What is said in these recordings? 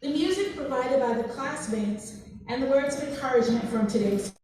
The music provided by the classmates and the words of encouragement from today's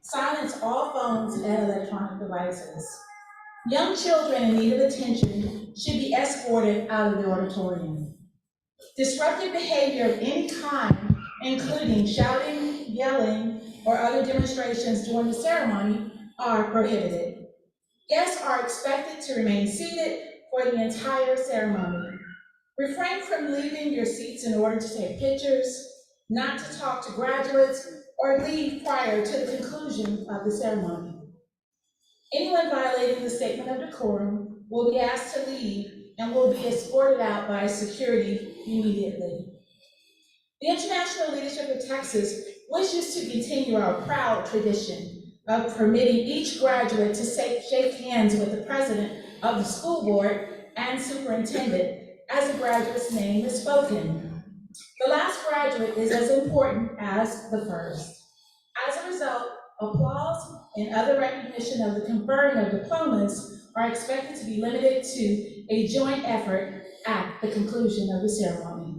silence all phones and electronic devices. Young children in need of attention should be escorted out of the auditorium. Disruptive behavior of any kind, including shouting, yelling, or other demonstrations during the ceremony, are prohibited. Guests are expected to remain seated for the entire ceremony. Refrain from leaving your seats in order to take pictures, not to talk to graduates, or leave prior to the conclusion of the ceremony. Anyone violating the statement of decorum will be asked to leave and will be escorted out by security immediately. The International Leadership of Texas wishes to continue our proud tradition of permitting each graduate to shake hands with the president of the school board and superintendent as the graduate's name is spoken. The last graduate is as important as the first. As a result, applause and other recognition of the conferring of diplomas are expected to be limited to a joint effort at the conclusion of the ceremony.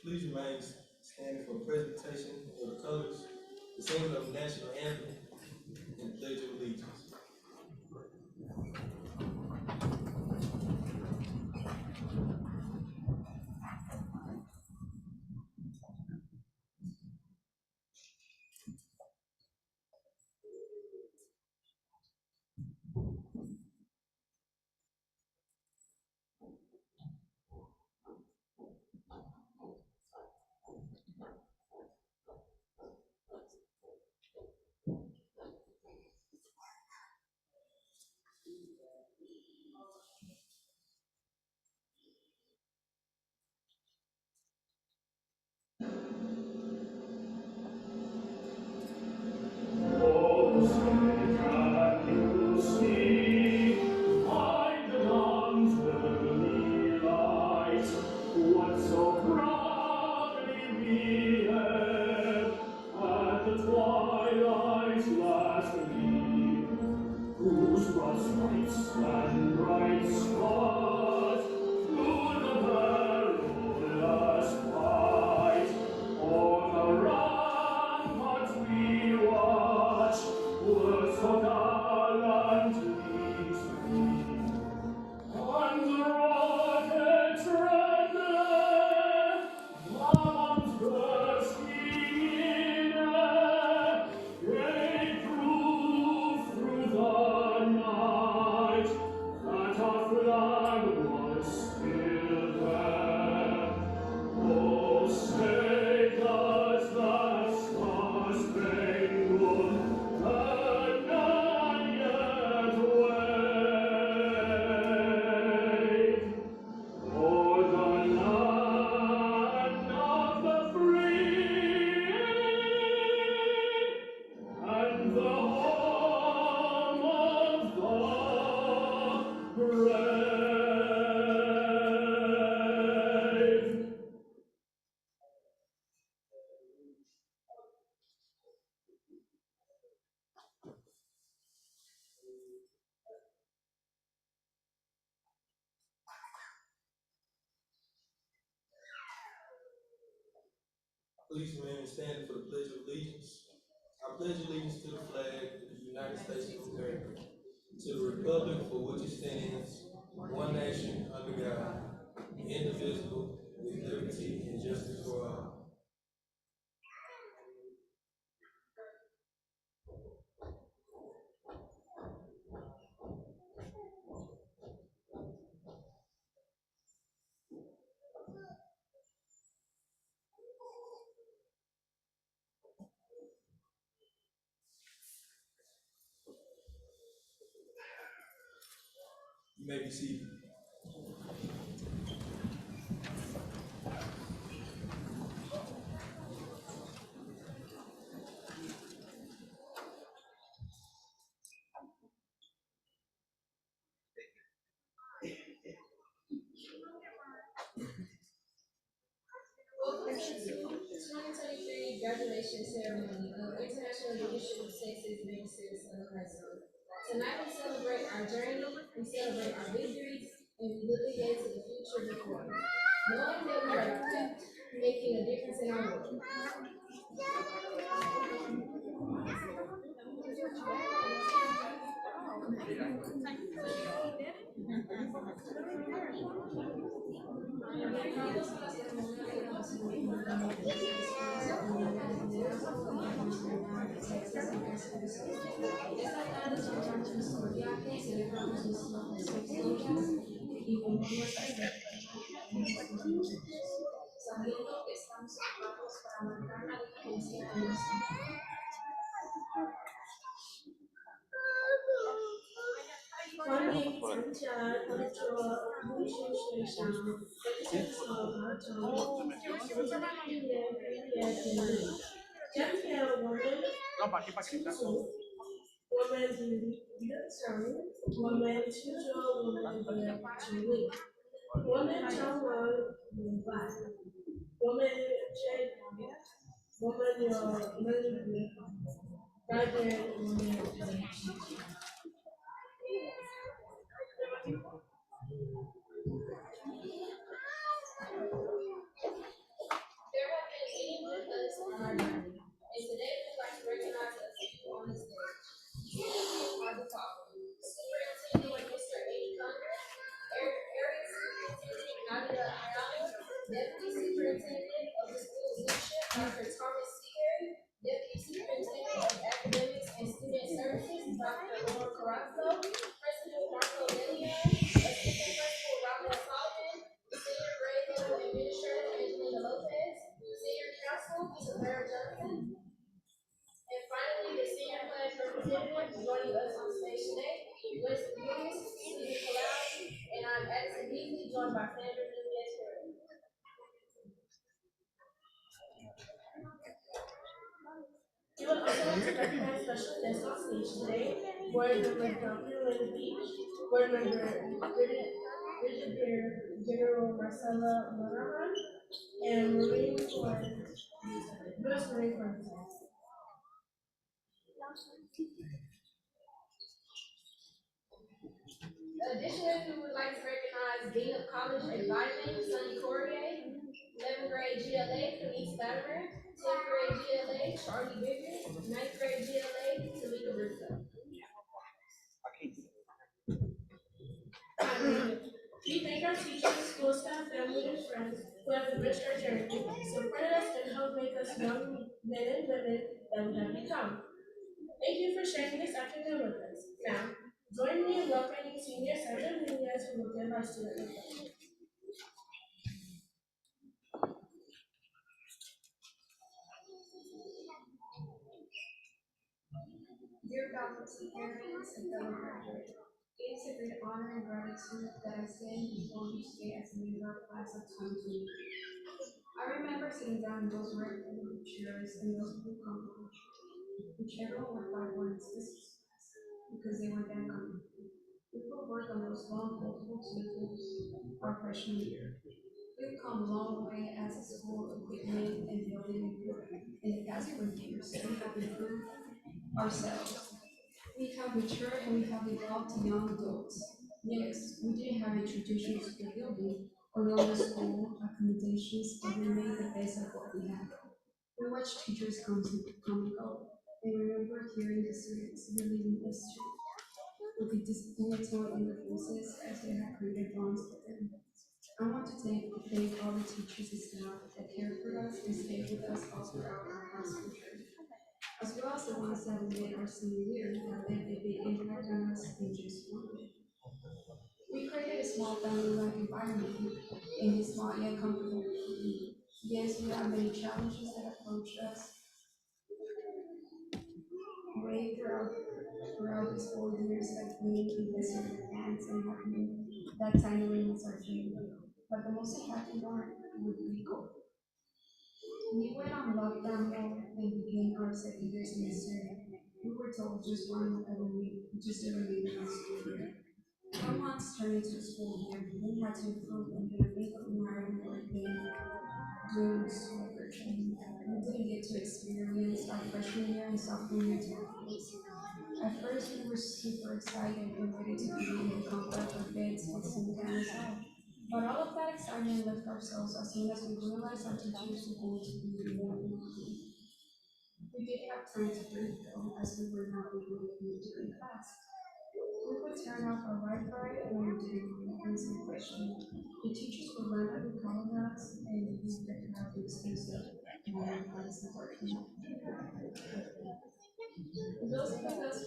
Please remain standing for presentation of the colors, the singing of the national anthem, and the pledge of allegiance. Please remain standing for the Pledge of Allegiance. I pledge allegiance to the flag of the United States of America, to the republic for which it stands, one nation, under God, indivisible, with liberty and justice for all. You may be seated. Welcome to the 2023 graduation ceremony of International Leadership of Texas Lancaster-DeSoto High School. Tonight we celebrate our journey, we celebrate our victories, and we look ahead to the future before us, knowing that we are equipped, making a difference in our world. superintendent joining us on stage today, Winston Lewis, Susan Kalali, and I'm Addison Beasley, joined by Sandra Nunez Perry. We would also like to recognize special guests on stage today, Board Member Dr. Linda Beach, Board Member Brigadier General Marcella Monahan, and Marine Corps, U.S. Marine Corps. Additionally, we would like to recognize Dean of College Advising, Sonny Courier, 11th grade GLA, Denise Latimer, 10th grade GLA, Charlie Biggers, 9th grade GLA, Tamika Russo. We thank our teachers, school staff, family, and friends who have enriched our journey, supported us, and helped make us young men and women that we have become. Thank you for sharing this afternoon with us. Now, join me in welcoming Senior Sandra Nunez, who will give our student introduction. Dear faculty, parents, and fellow graduates, it is a great honor and gratitude that I stand before you today as a member of class of 2020. I remember sitting down in those red blue chairs and those blue comfortable chairs, whichever one I wanted to this class, because they were that comfortable. We will work on those long, multiple tables our freshman year. We've come a long way as a school, equipment and building in the past 4 years. We have improved ourselves. We have matured and we have evolved to young adults. Yes, we didn't have a traditional school building or normal school accommodations, but we made the best of what we had. We watched teachers come and go, and remember hearing the students relieving us too, with the discriminatory in their voices as they had created bonds with them. I want to thank all the teachers and staff that cared for us and stayed with us all throughout our high school journey, as well as the ones that made our senior year that made a big impact on us in just one day. We created a small family-like environment in this small yet comfortable community. Yes, we have many challenges that approached us way throughout these 4 years, like being invested in plants and having that tiny limits our dream. But the most impactful one would be COVID. We went on lockdown mode and began our second year semester. We were told just one just a remainder of school year. 1 month turned into a school year. We had to improve and get a big environment like being doing school virtually. We didn't get to experience our freshman year and sophomore year together. At first, we were super excited and ready to be in the comfort of our beds with some cameras on. But all of that excitement left ourselves as soon as we realized our teachers were going to be remote. We did have time to breathe though, as we were not able to communicate in class. We would turn off our Wi-Fi when we didn't want to answer a question. The teachers would randomly call us and we would have to excuse them when our isn't working. Those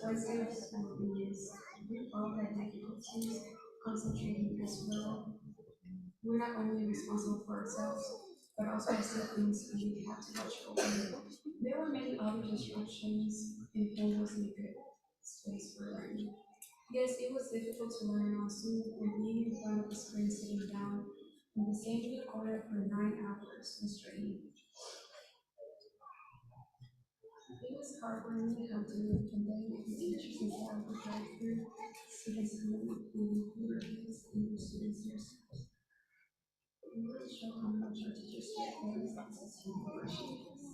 first days will be missed. We all had difficulties concentrating as well. We're not only responsible for ourselves, but also our siblings, and we have to watch over them. There were many other distractions, and home wasn't a good space for learning. Yes, it was difficult to learn on Zoom and being in front of the screen sitting down in the same little corner for 9 hours was draining. It was hard when we had to do it, and then the teachers and staff would drive through students' home and fewer kids and new students themselves. We really show how much our teachers care for us and appreciate us.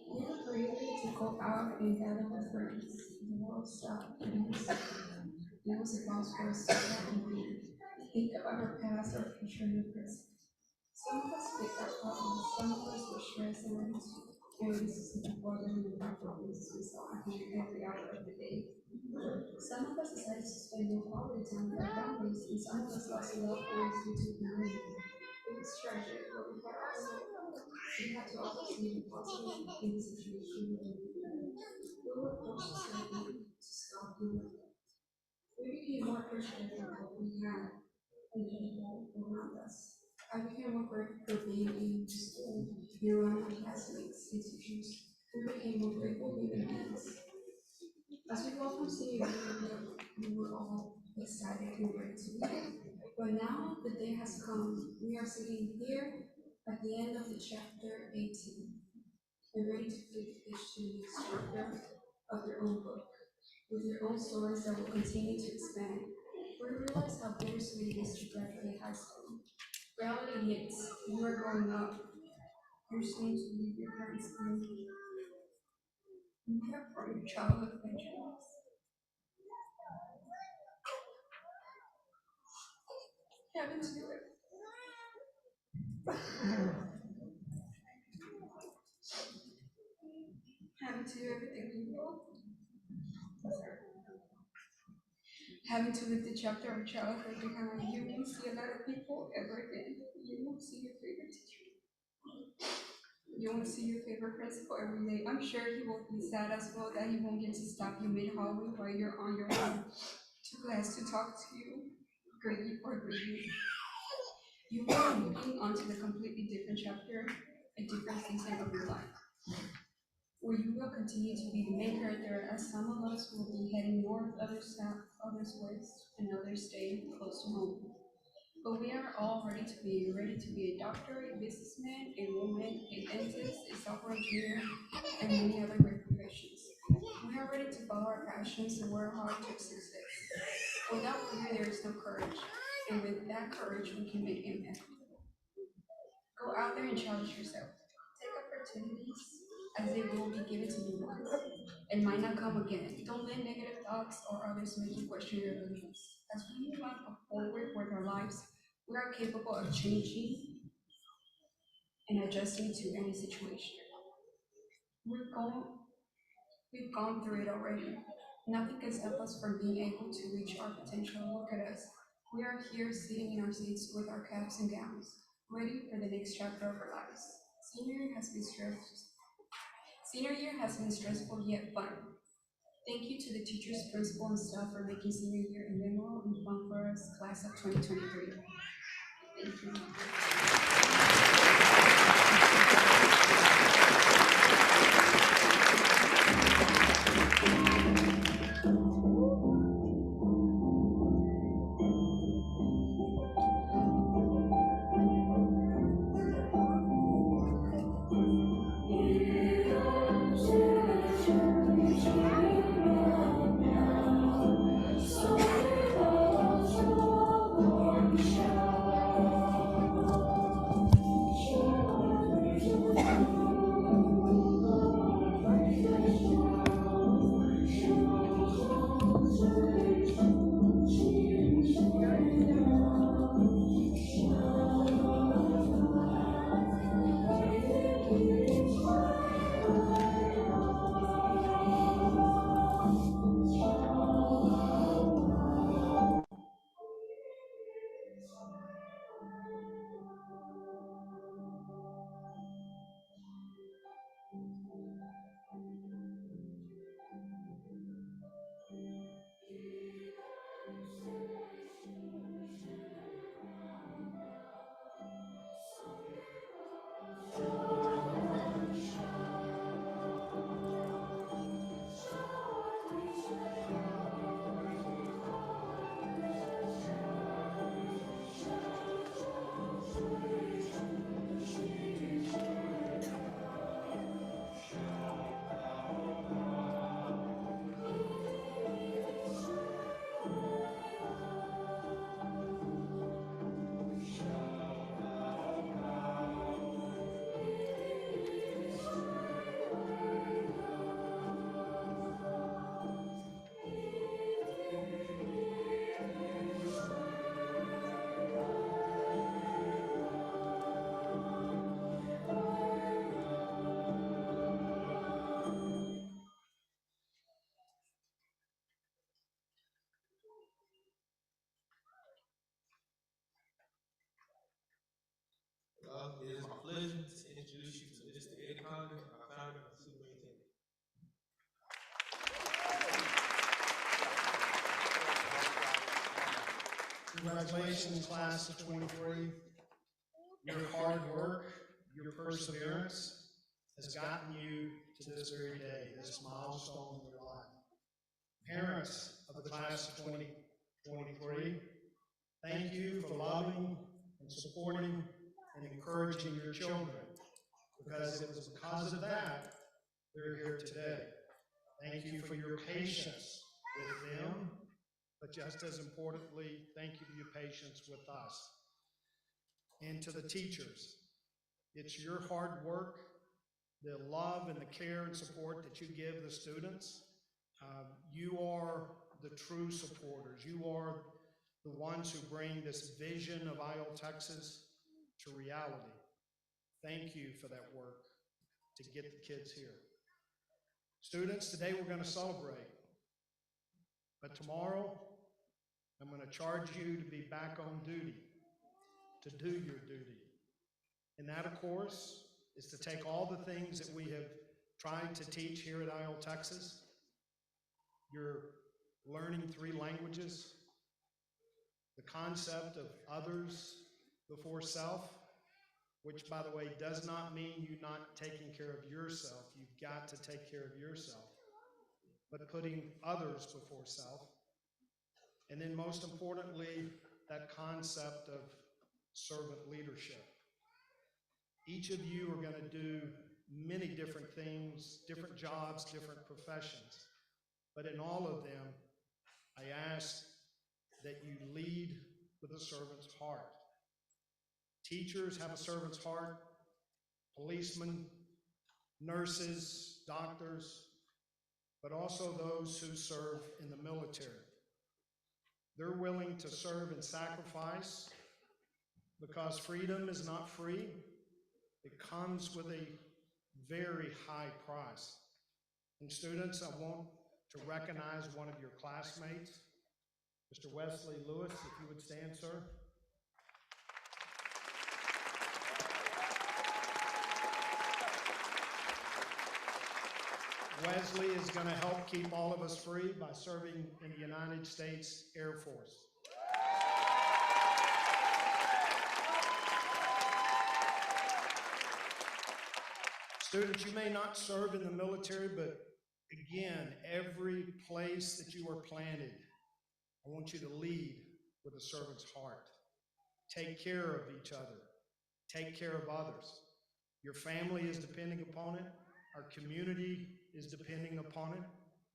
We were created to go out and gather with friends. The world stopped and it was a cause for us to stop and think about our past, our future, and our present. Some of us picked our problems, some of us were stressed and ready to carry this to the bottom and our problems we saw every hour of the day. Some of us decided to spend more quality time with our families, and some of us lost loved ones due to the pandemic. It was tragic, but we had to also see the positive in the situation. We were forced to stop doing it. We became more appreciative of what we had and people around us. I became more grateful for being in school, be around my classmates and teachers. We became more grateful human beings. decided to write to you. But now the day has come. We are sitting here at the end of the chapter 18. We're ready to flip the page to the next chapter of your own book, with your own stories that will continue to expand. We realize how bittersweet it is to graduate high school. Reality hits. You are growing up. You're soon to leave your parents behind. You care for your childhood adventures. Having to do it. Having to do everything you will. Having to live the chapter of childhood behind. You won't see a lot of people ever again. You won't see your favorite teacher. You won't see your favorite principal every day. I'm sure he will be sad as well that he won't get to stop you mid-hallway while you're on your way to class to talk to you, grade you, or grade you. You are moving on to the completely different chapter, a different season of your life, where you will continue to be the main character, as some of us will be heading north, others south, others west, and others staying close to home. But we are all ready to be a doctor, a businessman, a woman, a dentist, a software engineer, and many other great professions. We are ready to follow our passions and work hard to success. Without fear, there is no courage, and with that courage, we can make impact. Go out there and challenge yourself. Take opportunities as they will be given to you once and might not come again. Don't let negative thoughts or others make you question your beliefs. As we move on forward with our lives, we are capable of changing and adjusting to any situation. We've gone through it already. Nothing can stop us from being able to reach our potential. Look at us. We are here sitting in our seats with our caps and gowns, ready for the next chapter of our lives. Senior year has been stressful yet fun. Thank you to the teachers, principal, and staff for making senior year a memorable and fun for us, class of 2023. Thank you. It is my pleasure to introduce you to Mr. Eddie Condon, our founder and superintendent. Congratulations, class of 23. Your hard work, your perseverance has gotten you to this very day, this milestone in your life. Parents of the class of 23, 23. Thank you for loving and supporting and encouraging your children, because it was because of that we're here today. Thank you for your patience with them, but just as importantly, thank you for your patience with us. And to the teachers, it's your hard work, the love and the care and support that you give the students. You are the true supporters. You are the ones who bring this vision of ILTexas to reality. Thank you for that work to get the kids here. Students, today we're going to celebrate, but tomorrow I'm going to charge you to be back on duty, to do your duty. And that, of course, is to take all the things that we have tried to teach here at ILTexas. You're learning 3 languages, the concept of others before self, which, by the way, does not mean you not taking care of yourself. You've got to take care of yourself, but putting others before self. And then most importantly, that concept of servant leadership. Each of you are going to do many different things, different jobs, different professions. But in all of them, I ask that you lead with a servant's heart. Teachers have a servant's heart, policemen, nurses, doctors, but also those who serve in the military. They're willing to serve and sacrifice because freedom is not free. It comes with a very high price. And students, I want to recognize one of your classmates, Mr. Wesley Lewis, if you would stand, sir. Wesley is going to help keep all of us free by serving in the United States Air Force. Students, you may not serve in the military, but again, every place that you are planted, I want you to lead with a servant's heart. Take care of each other. Take care of others. Your family is depending upon it. Our community is depending upon it.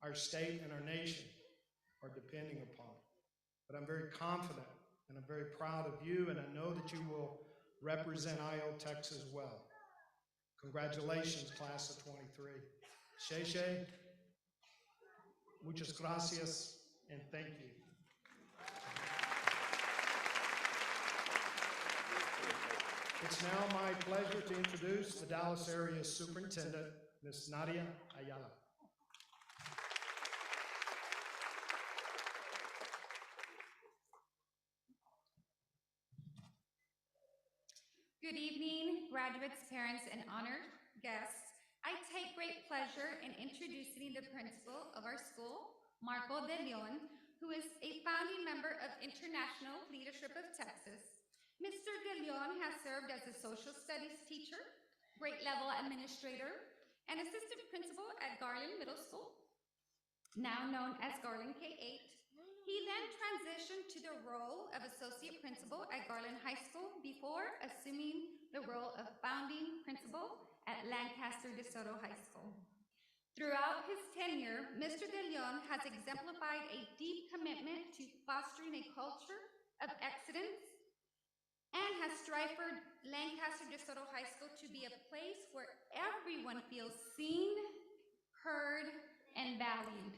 Our state and our nation are depending upon it. But I'm very confident and I'm very proud of you, and I know that you will represent ILTexas well. Congratulations, class of 23. Sheshe, muchas gracias, and thank you. It's now my pleasure to introduce the Dallas area superintendent, Ms. Nadia Ayala. Good evening, graduates, parents, and honored guests. I take great pleasure in introducing the principal of our school, Marco De Leon, who is a founding member of International Leadership of Texas. Mr. De Leon has served as a social studies teacher, grade level administrator, and assistant principal at Garland Middle School, now known as Garland K-8. He then transitioned to the role of associate principal at Garland High School before assuming the role of founding principal at Lancaster-DeSoto High School. Throughout his tenure, Mr. De Leon has exemplified a deep commitment to fostering a culture of excellence and has strived for Lancaster-DeSoto High School to be a place where everyone feels seen, heard, and valued.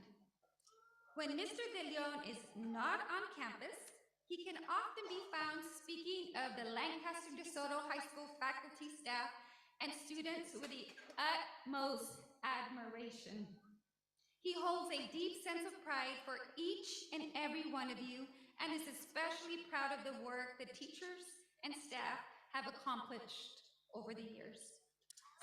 When Mr. De Leon is not on campus, he can often be found speaking of the Lancaster-DeSoto High School faculty, staff, and students with the utmost admiration. He holds a deep sense of pride for each and every one of you and is especially proud of the work the teachers and staff have accomplished over the years.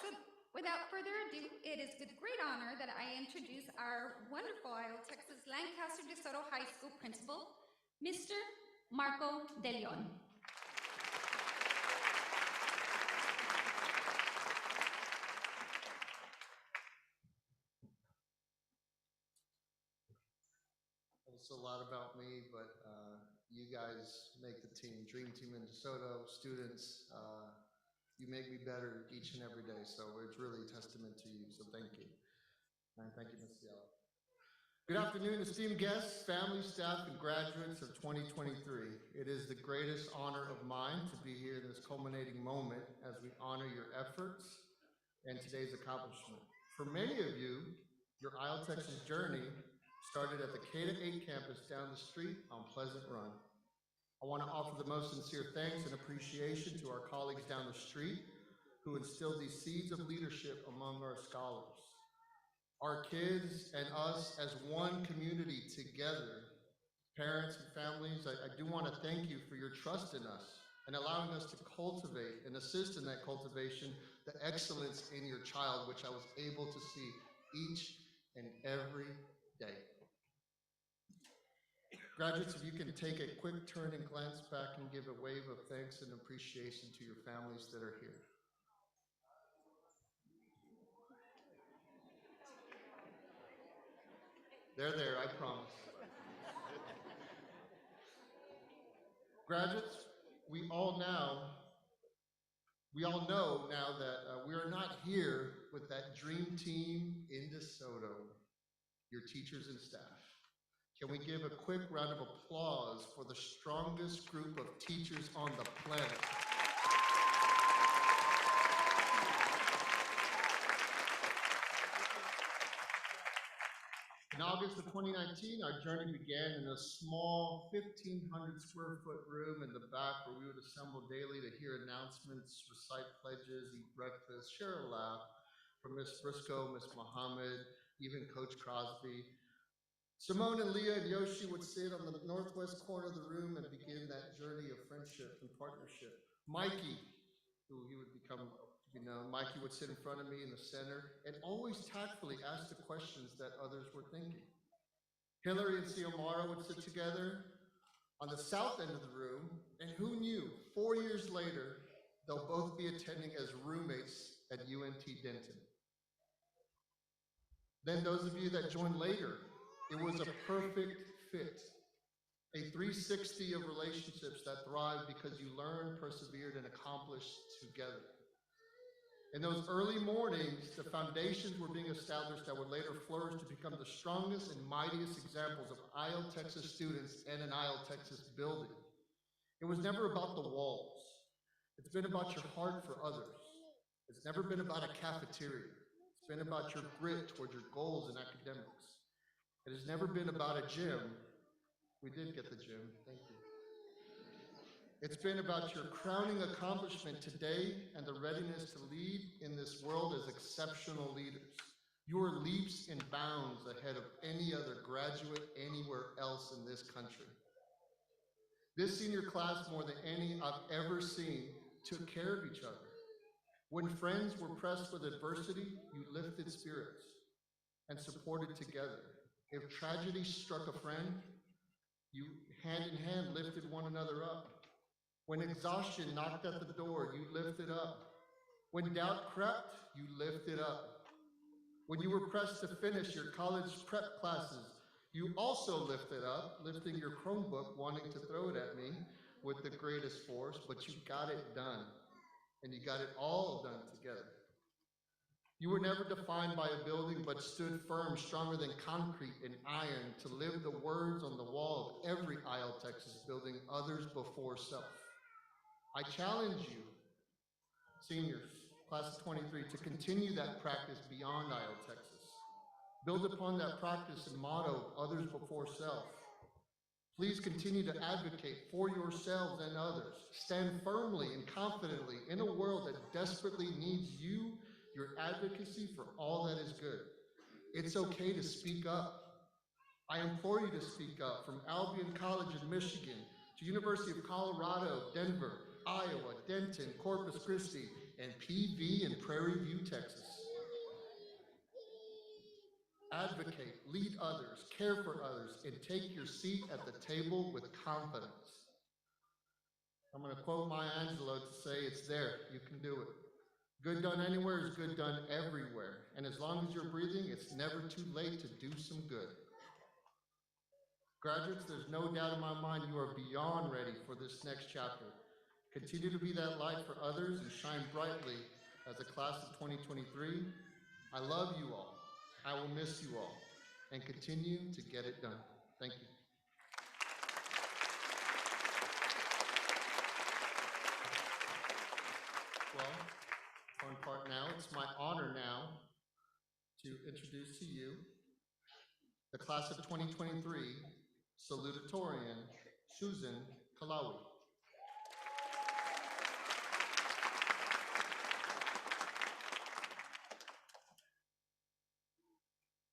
So, without further ado, it is with great honor that I introduce our wonderful ILTexas Lancaster-DeSoto High School principal, Mr. Marco De Leon. It's a lot about me, but you guys make the team, Dream Team in DeSoto, students, you make me better each and every day, so it's really a testament to you, so thank you. And thank you, Ms. Ciala. Good afternoon, esteemed guests, family, staff, and graduates of 2023. It is the greatest honor of mine to be here in this culminating moment as we honor your efforts and today's accomplishment. For many of you, your ILTexas journey started at the K-8 campus down the street on Pleasant Run. I want to offer the most sincere thanks and appreciation to our colleagues down the street who instilled these seeds of leadership among our scholars. Our kids and us as one community together, parents and families, I do want to thank you for your trust in us and allowing us to cultivate and assist in that cultivation, the excellence in your child, which I was able to see each and every day. Graduates, if you can take a quick turn and glance back and give a wave of thanks and appreciation to your families that are here. They're there, I promise. Graduates, we all know now that we are not here with that dream team in DeSoto, your teachers and staff. Can we give a quick round of applause for the strongest group of teachers on the planet? In August of 2019, our journey began in a small 1,500 square foot room in the back where we would assemble daily to hear announcements, recite pledges, eat breakfast, share a laugh from Miss Briscoe, Miss Muhammad, even Coach Crosby. Simone and Leah and Yoshi would sit on the northwest corner of the room and begin that journey of friendship and partnership. Mikey, who he would become, Mikey would sit in front of me in the center and always tactfully ask the questions that others were thinking. Hillary and Xiomara would sit together on the south end of the room, and who knew, 4 years later, they'll both be attending as roommates at UNT Denton. Then those of you that joined later, it was a perfect fit. A 360 of relationships that thrive because you learned, persevered, and accomplished together. In those early mornings, the foundations were being established that would later flourish to become the strongest and mightiest examples of ILTexas students and an ILTexas building. It was never about the walls. It's been about your heart for others. It's never been about a cafeteria. It's been about your grit toward your goals in academics. It has never been about a gym. We did get the gym, thank you. It's been about your crowning accomplishment today and the readiness to lead in this world as exceptional leaders. You are leaps and bounds ahead of any other graduate anywhere else in this country. This senior class, more than any I've ever seen, took care of each other. When friends were pressed with adversity, you lifted spirits and supported together. If tragedy struck a friend, you hand in hand lifted one another up. When exhaustion knocked at the door, you lifted up. When doubt crept, you lifted up. When you were pressed to finish your college prep classes, you also lifted up, lifting your Chromebook, wanting to throw it at me with the greatest force, but you got it done. And you got it all done together. You were never defined by a building, but stood firm, stronger than concrete and iron, to live the words on the wall of every ILTexas building, others before self. I challenge you, seniors, class of 23, to continue that practice beyond ILTexas. Build upon that practice and motto, others before self. Please continue to advocate for yourselves and others. Stand firmly and confidently in a world that desperately needs you, your advocacy for all that is good. It's okay to speak up. I implore you to speak up, from Albion College in Michigan to University of Colorado, Denver, Iowa, Denton, Corpus Christi, and PV in Prairie View, Texas. Advocate, lead others, care for others, and take your seat at the table with confidence. I'm going to quote Maya Angelou to say, it's there, you can do it. Good done anywhere is good done everywhere. And as long as you're breathing, it's never too late to do some good. Graduates, there's no doubt in my mind you are beyond ready for this next chapter. Continue to be that light for others and shine brightly as the class of 2023. I love you all. I will miss you all. And continue to get it done. Thank you. Well, fun part now, it's my honor now to introduce to you the class of 2023 Salutatorian Susan Kalawi.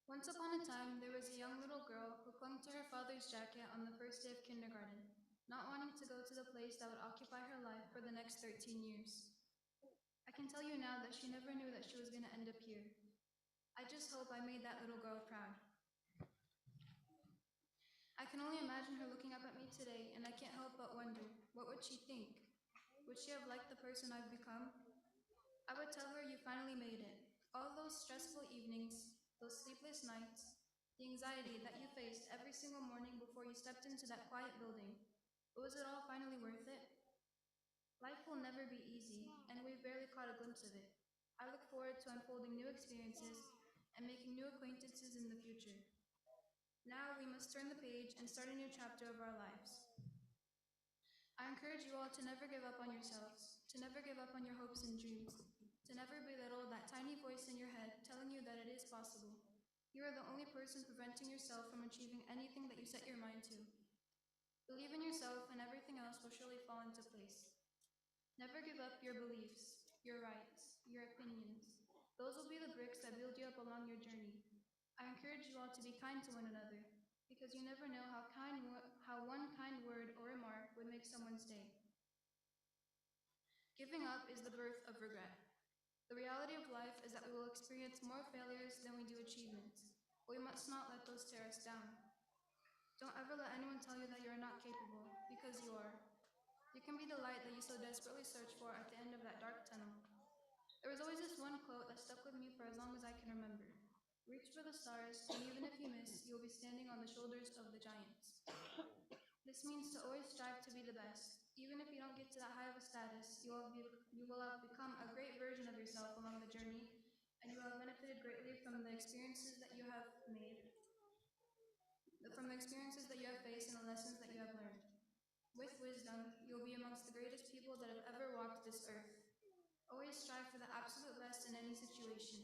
Once upon a time, there was a young little girl who clung to her father's jacket on the first day of kindergarten, not wanting to go to the place that would occupy her life for the next 13 years. I can tell you now that she never knew that she was going to end up here. I just hope I made that little girl proud. I can only imagine her looking up at me today, and I can't help but wonder, what would she think? Would she have liked the person I've become? I would tell her you finally made it. All those stressful evenings, those sleepless nights, the anxiety that you faced every single morning before you stepped into that quiet building. But was it all finally worth it? Life will never be easy, and we've barely caught a glimpse of it. I look forward to unfolding new experiences and making new acquaintances in the future. Now we must turn the page and start a new chapter of our lives. I encourage you all to never give up on yourselves, to never give up on your hopes and dreams, to never belittle that tiny voice in your head telling you that it is possible. You are the only person preventing yourself from achieving anything that you set your mind to. Believe in yourself and everything else will surely fall into place. Never give up your beliefs, your rights, your opinions. Those will be the bricks that build you up along your journey. I encourage you all to be kind to one another, because you never know how one kind word or remark would make someone's day. Giving up is the birth of regret. The reality of life is that we will experience more failures than we do achievements, but we must not let those tear us down. Don't ever let anyone tell you that you are not capable, because you are. You can be the light that you so desperately search for at the end of that dark tunnel. There was always this one quote that stuck with me for as long as I can remember. Reach for the stars, and even if you miss, you'll be standing on the shoulders of the giants. This means to always strive to be the best. Even if you don't get to that high of a status, you will have become a great version of yourself along the journey, and you will have benefited greatly from the experiences that you have made, from the experiences that you have faced and the lessons that you have learned. With wisdom, you'll be amongst the greatest people that have ever walked this earth. Always strive for the absolute best in any situation.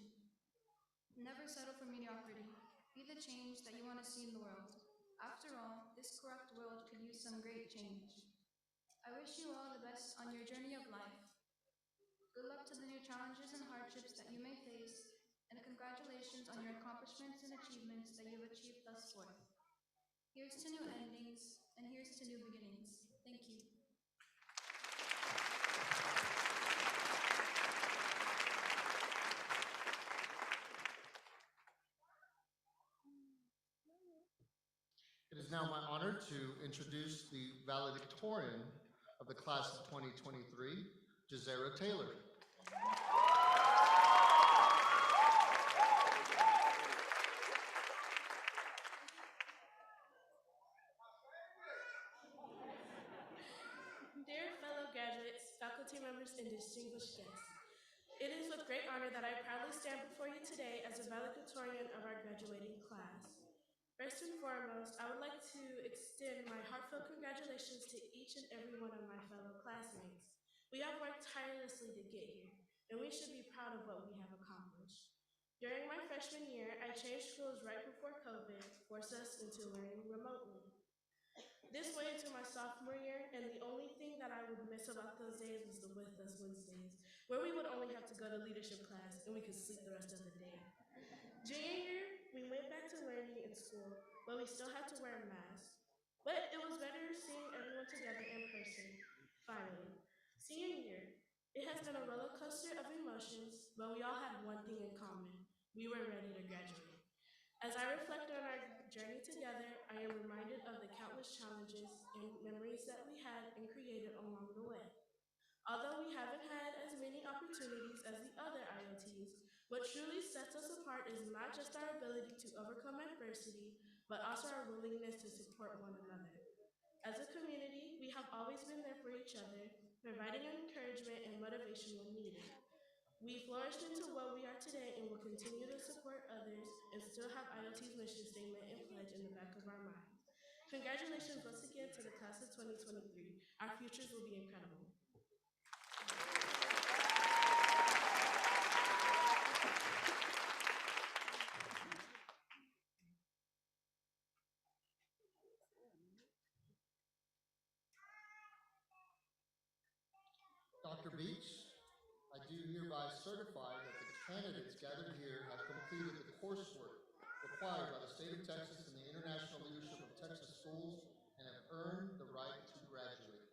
Never settle for mediocrity. Be the change that you want to see in the world. After all, this corrupt world could use some great change. I wish you all the best on your journey of life. Good luck to the new challenges and hardships that you may face, and congratulations on your accomplishments and achievements that you have achieved thus far. Here's to new endings, and here's to new beginnings. Thank you. It is now my honor to introduce the valedictorian of the class of 2023, Jazera Taylor. Dear fellow graduates, faculty members, and distinguished guests, it is with great honor that I proudly stand before you today as a valedictorian of our graduating class. First and foremost, I would like to extend my heartfelt congratulations to each and every one of my fellow classmates. We have worked tirelessly to get here, and we should be proud of what we have accomplished. During my freshman year, I changed schools right before COVID forced us into learning remotely. This went into my sophomore year, and the only thing that I would miss about those days was the With Us Wednesdays, where we would only have to go to leadership class and we could sleep the rest of the day. Junior year, we went back to learning in school, but we still had to wear a mask. But it was better seeing everyone together in person, finally. Senior year, it has been a roller coaster of emotions, but we all had one thing in common. We were ready to graduate. As I reflect on our journey together, I am reminded of the countless challenges and memories that we had and created along the way. Although we haven't had as many opportunities as the other ILTs, what truly sets us apart is not just our ability to overcome adversity, but also our willingness to support one another. As a community, we have always been there for each other, providing encouragement and motivation when needed. We flourished into what we are today and will continue to support others and still have ILT's mission statement and pledge in the back of our minds. Congratulations once again to the class of 2023. Our futures will be incredible. Dr. Beach, I do hereby certify that the candidates gathered here have completed the coursework required by the state of Texas and the International Leadership of Texas Schools and have earned the right to graduate.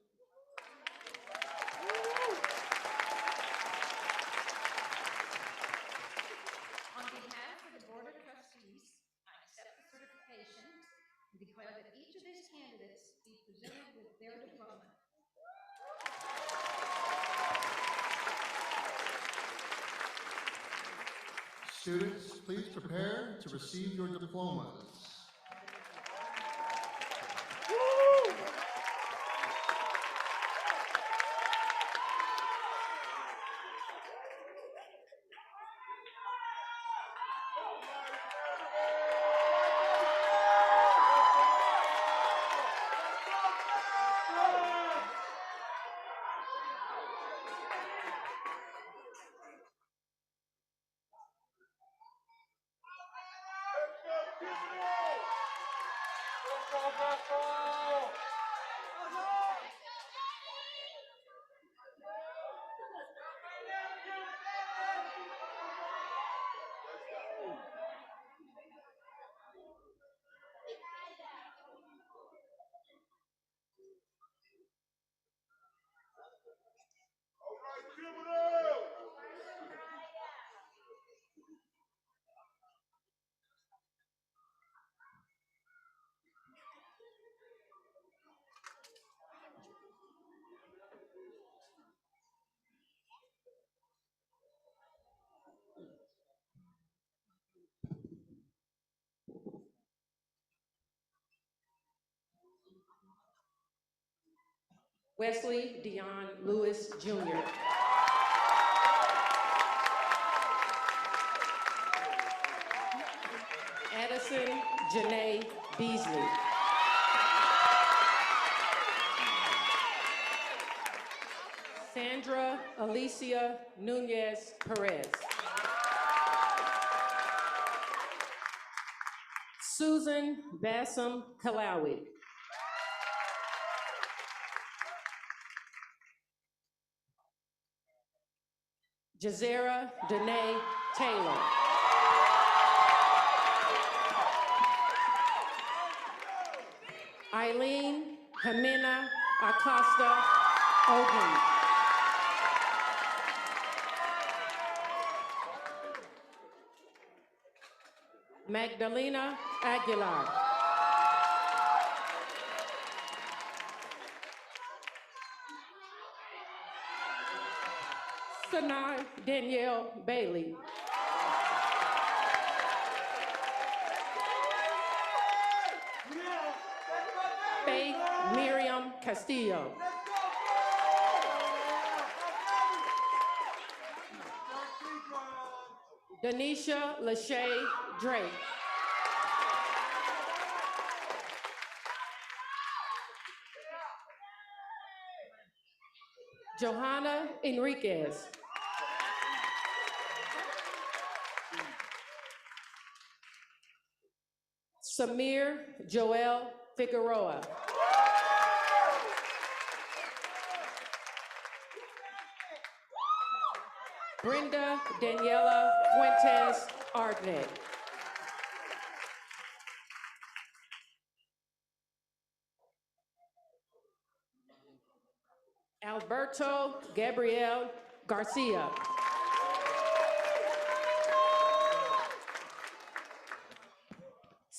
On behalf of the Board of Trustees, I accept the certification and declare that each of these candidates be presented with their diploma. Students, please prepare to receive your diplomas. Wesley Dion Lewis Jr. Addison Janae Beasley. Sandra Alicia Nunez Perez. Susan Bassam Kalawi. Jazera Danae Taylor. Eileen Jimena Acosta Ogun. Magdalena Aguilar. Sanai Danielle Bailey. Faith Miriam Castillo. Denisha Lachey Drake. Johanna Enriquez. Samir Joel Figueroa. Brenda Daniela Fuentes Artnet. Alberto Gabriel Garcia.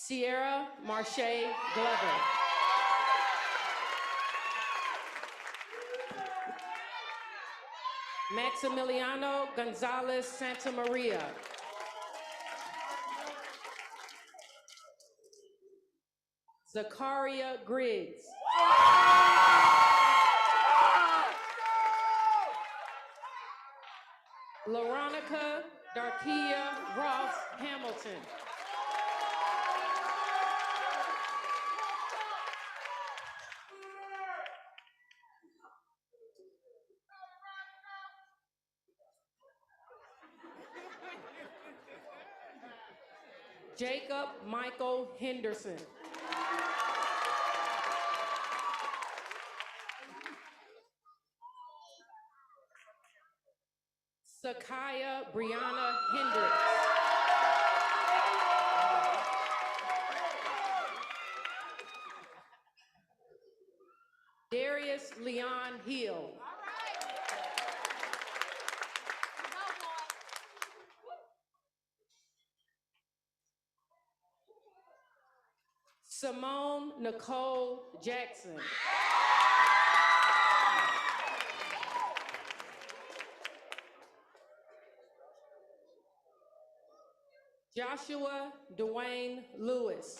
Sierra Marche Glover. Maximiliano Gonzalez Santa Maria. Zakaria Griggs. Laronica Darkia Ross Hamilton. Jacob Michael Henderson. Sakaya Brianna Hendricks. Darius Leon Hill. Simone Nicole Jackson. Joshua Dwayne Lewis.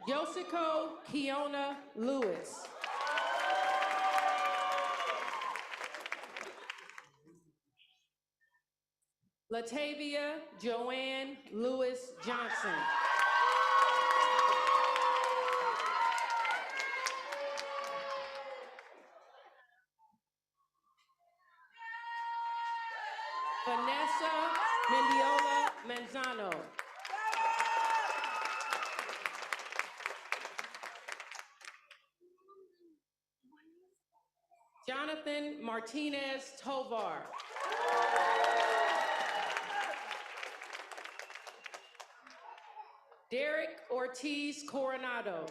Yosiko Kiona Lewis. Latavia Joanne Lewis Johnson. Vanessa Mendiola Manzano. Jonathan Martinez Tovar. Derek Ortiz Coronado.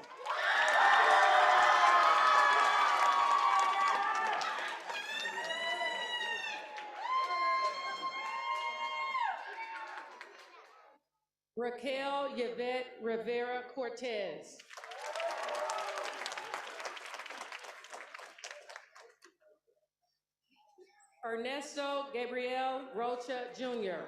Raquel Yvette Rivera Cortez. Ernesto Gabriel Rocha Jr.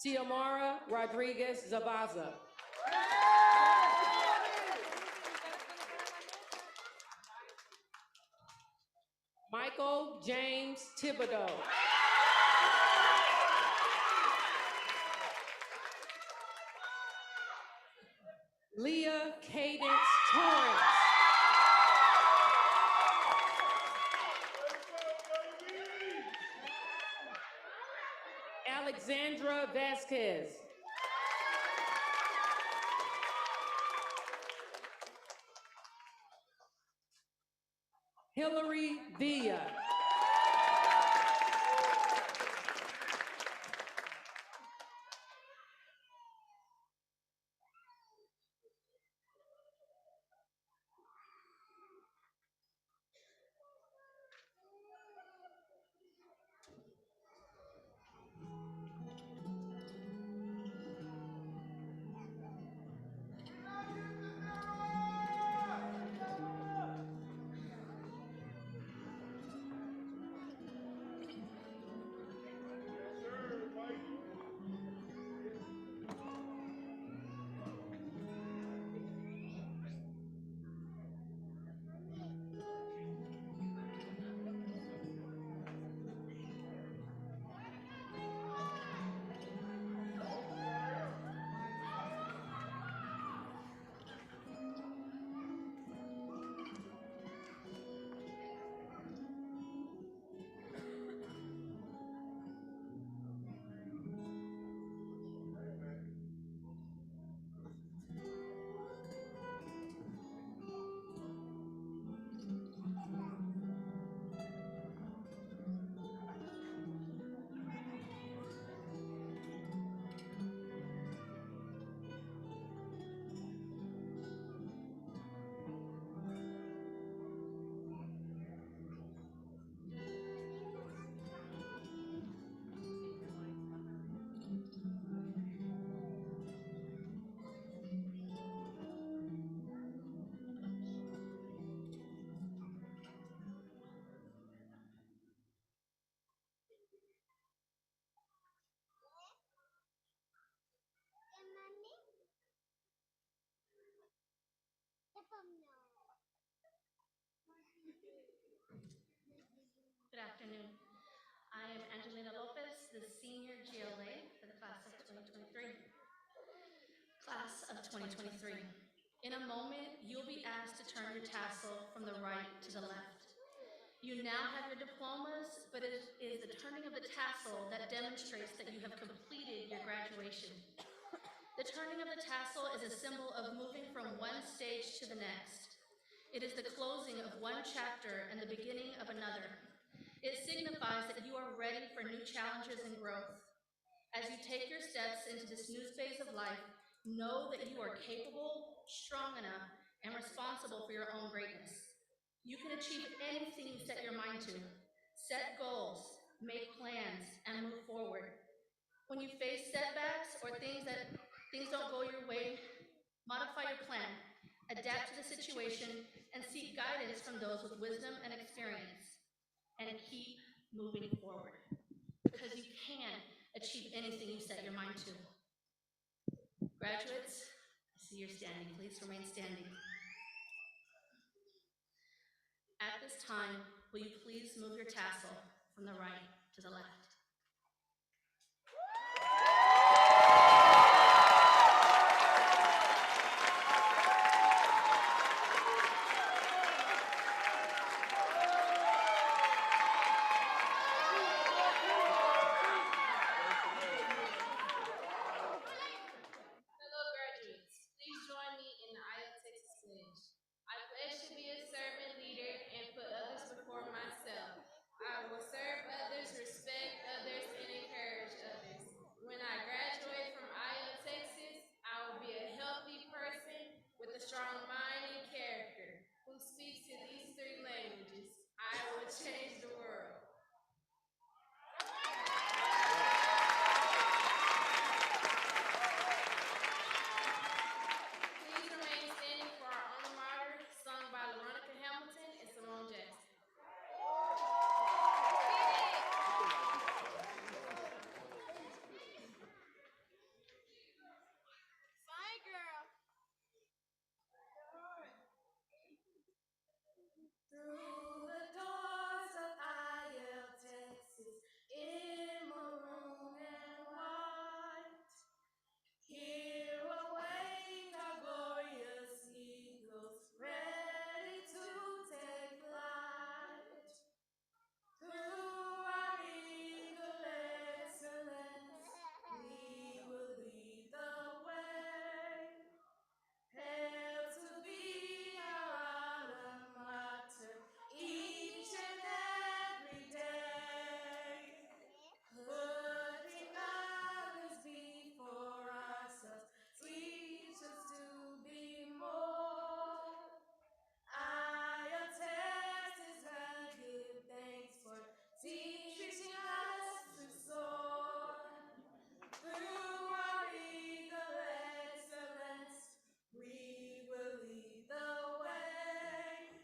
Xiomara Rodriguez Zabaza. Michael James Thibodeau. Leah Cadence Torrance. Alexandra Vasquez. Hillary Villa. Good afternoon. I am Angelina Lopez, the senior GLA for the class of 2023. Class of 2023. In a moment, you'll be asked to turn your tassel from the right to the left. You now have your diplomas, but it is the turning of the tassel that demonstrates that you have completed your graduation. The turning of the tassel is a symbol of moving from one stage to the next. It is the closing of one chapter and the beginning of another. It signifies that you are ready for new challenges and growth. As you take your steps into this new phase of life, know that you are capable, strong enough, and responsible for your own greatness. You can achieve anything you set your mind to. Set goals, make plans, and move forward. When you face setbacks or things don't go your way, modify your plan, adapt to the situation, and seek guidance from those with wisdom and experience. And keep moving forward, because you can achieve anything you set your mind to. Graduates, I see you're standing. Please remain standing. At this time, will you please move your tassel from the right to the left? Fellow graduates, please join me in the ILTexas pledge. I pledge to be a servant leader and put others before myself. I will serve others, respect others, and encourage others. When I graduate from ILTexas, I will be a healthy person with a strong mind and character who speaks to these 3 languages. I will change the world. Please remain standing for our alma mater, sung by Veronica Hamilton and Simone Jackson. Fine, girl. Through the doors of ILTexas, in maroon and white, here await our glorious eagles, ready to take flight. Through our eagle excellence, we will lead the way. Hail to be our alma mater, each and every day. Putting others before ourselves, teach us to be more. ILTexas will give thanks for teaching us to soar. Through our eagle excellence, we will lead the way.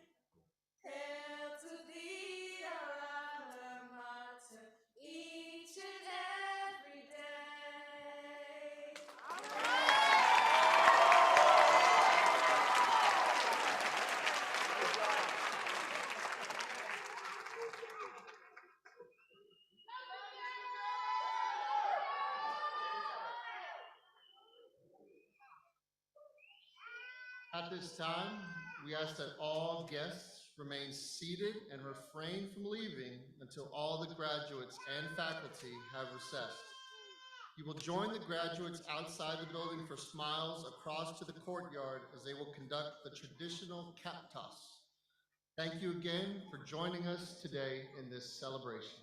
Hail to thee, our alma mater, each and every day. At this time, we ask that all guests remain seated and refrain from leaving until all the graduates and faculty have recessed. You will join the graduates outside the building for smiles across to the courtyard as they will conduct the traditional cap toss. Thank you again for joining us today in this celebration.